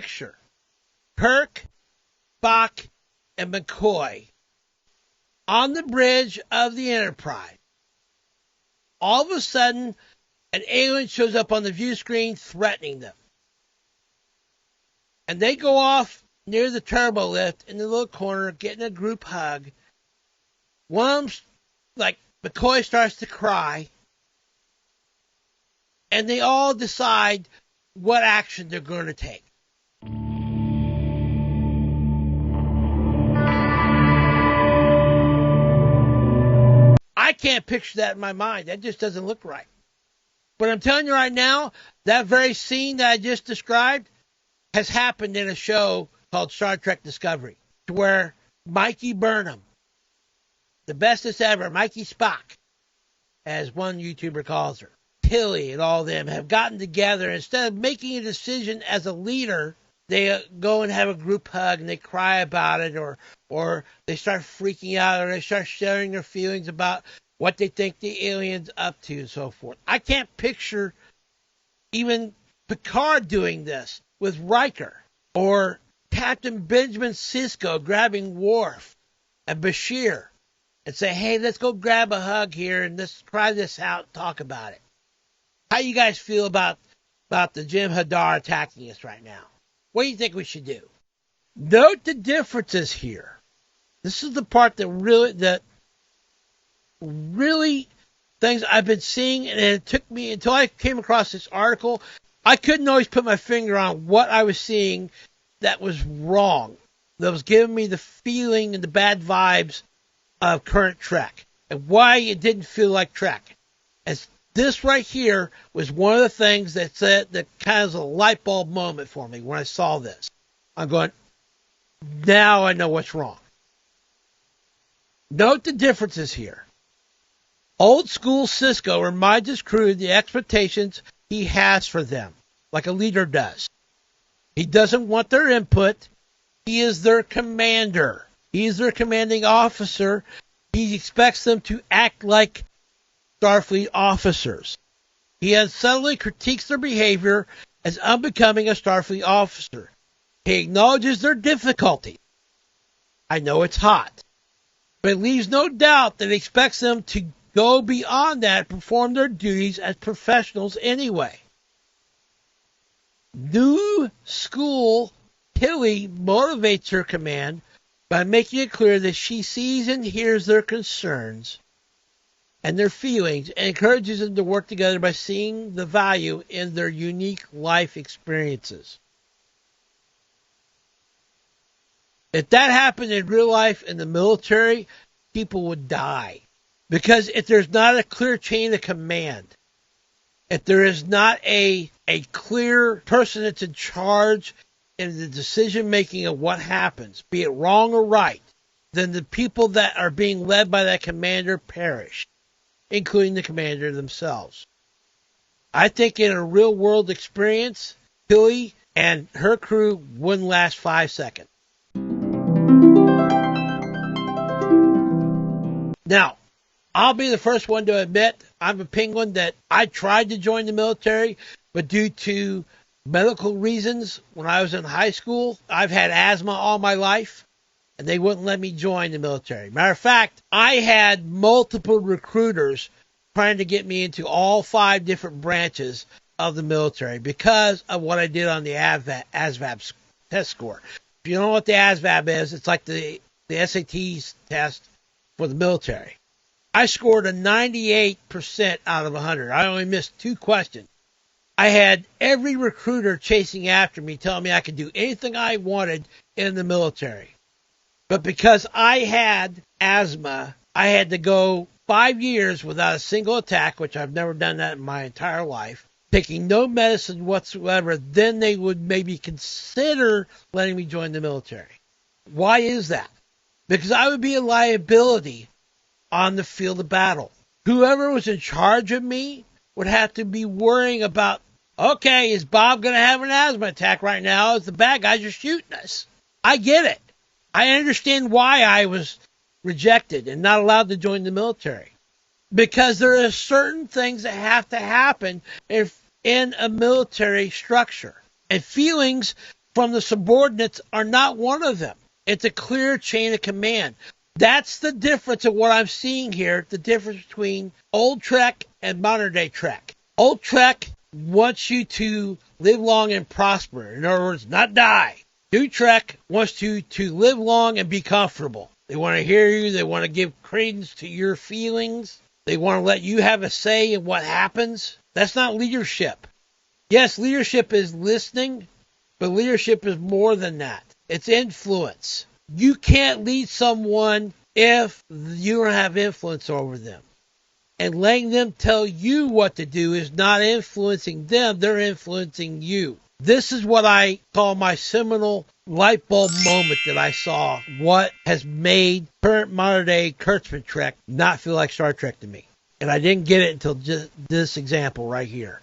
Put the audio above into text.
picture Kirk, Spock, and McCoy on the bridge of the Enterprise. All of a sudden, an alien shows up on the view screen threatening them. And they go off near the turbo lift in the little corner, getting a group hug. One of them's like, McCoy starts to cry. And they all decide what action they're going to take. I can't picture that in my mind. That just doesn't look right. But I'm telling you right now, that very scene that I just described has happened in a show called Star Trek Discovery, to where Mikey Burnham, the bestest ever, Mikey Spock, as one YouTuber calls her, Tilly and all of them have gotten together. Instead of making a decision as a leader, they go and have a group hug and they cry about it, or they start freaking out, or they start sharing their feelings about what they think the alien's up to and so forth. I can't picture even Picard doing this with Riker, or Captain Benjamin Sisko grabbing Worf and Bashir and say, hey, let's go grab a hug here and let's try this out and talk about it. How you guys feel about the Jim Hadar attacking us right now? What do you think we should do? Note the differences here. This is the part that really things I've been seeing, and it took me until I came across this article. I couldn't always put my finger on what I was seeing that was wrong, that was giving me the feeling and the bad vibes of current Trek, and why it didn't feel like Trek. As this right here was one of the things that kind of was a light bulb moment for me when I saw this. I'm going, now I know what's wrong. Note the differences here. Old school Sisko reminds his crew of the expectations he has for them, like a leader does. He doesn't want their input. He is their commander. He is their commanding officer. He expects them to act like Starfleet officers. He unsettlingly critiques their behavior as unbecoming a Starfleet officer. He acknowledges their difficulty. I know it's hot, but it leaves no doubt that he expects them to go beyond that and perform their duties as professionals anyway. New school Tilly motivates her command by making it clear that she sees and hears their concerns and their feelings, and encourages them to work together by seeing the value in their unique life experiences. If that happened in real life in the military, people would die. Because if there's not a clear chain of command, if there is not a clear person that's in charge in the decision-making of what happens, be it wrong or right, then the people that are being led by that commander perish, including the commander themselves. I think in a real-world experience, Tilly and her crew wouldn't last 5 seconds. Now, I'll be the first one to admit I'm a penguin that I tried to join the military, but due to medical reasons, when I was in high school, I've had asthma all my life, and they wouldn't let me join the military. Matter of fact, I had multiple recruiters trying to get me into all 5 different branches of the military because of what I did on the ASVAB test score. If you don't know what the ASVAB is, it's like the SAT test for the military. I scored a 98% out of 100. I only missed 2 questions. I had every recruiter chasing after me, telling me I could do anything I wanted in the military. But because I had asthma, I had to go 5 years without a single attack, which I've never done that in my entire life, taking no medicine whatsoever. Then they would maybe consider letting me join the military. Why is that? Because I would be a liability on the field of battle. Whoever was in charge of me would have to be worrying about, okay, is Bob going to have an asthma attack right now as the bad guys are shooting us? I get it. I understand why I was rejected and not allowed to join the military. Because there are certain things that have to happen in a military structure. And feelings from the subordinates are not one of them. It's a clear chain of command. That's the difference of what I'm seeing here, the difference between old Trek and modern day Trek. Old Trek wants you to live long and prosper. In other words, not die. New Trek wants you to live long and be comfortable. They want to hear you. They want to give credence to your feelings. They want to let you have a say in what happens. That's not leadership. Yes, leadership is listening, but leadership is more than that. It's influence. You can't lead someone if you don't have influence over them. And letting them tell you what to do is not influencing them. They're influencing you. This is what I call my seminal light bulb moment that I saw. What has made current modern day Kurtzman Trek not feel like Star Trek to me. And I didn't get it until just this example right here.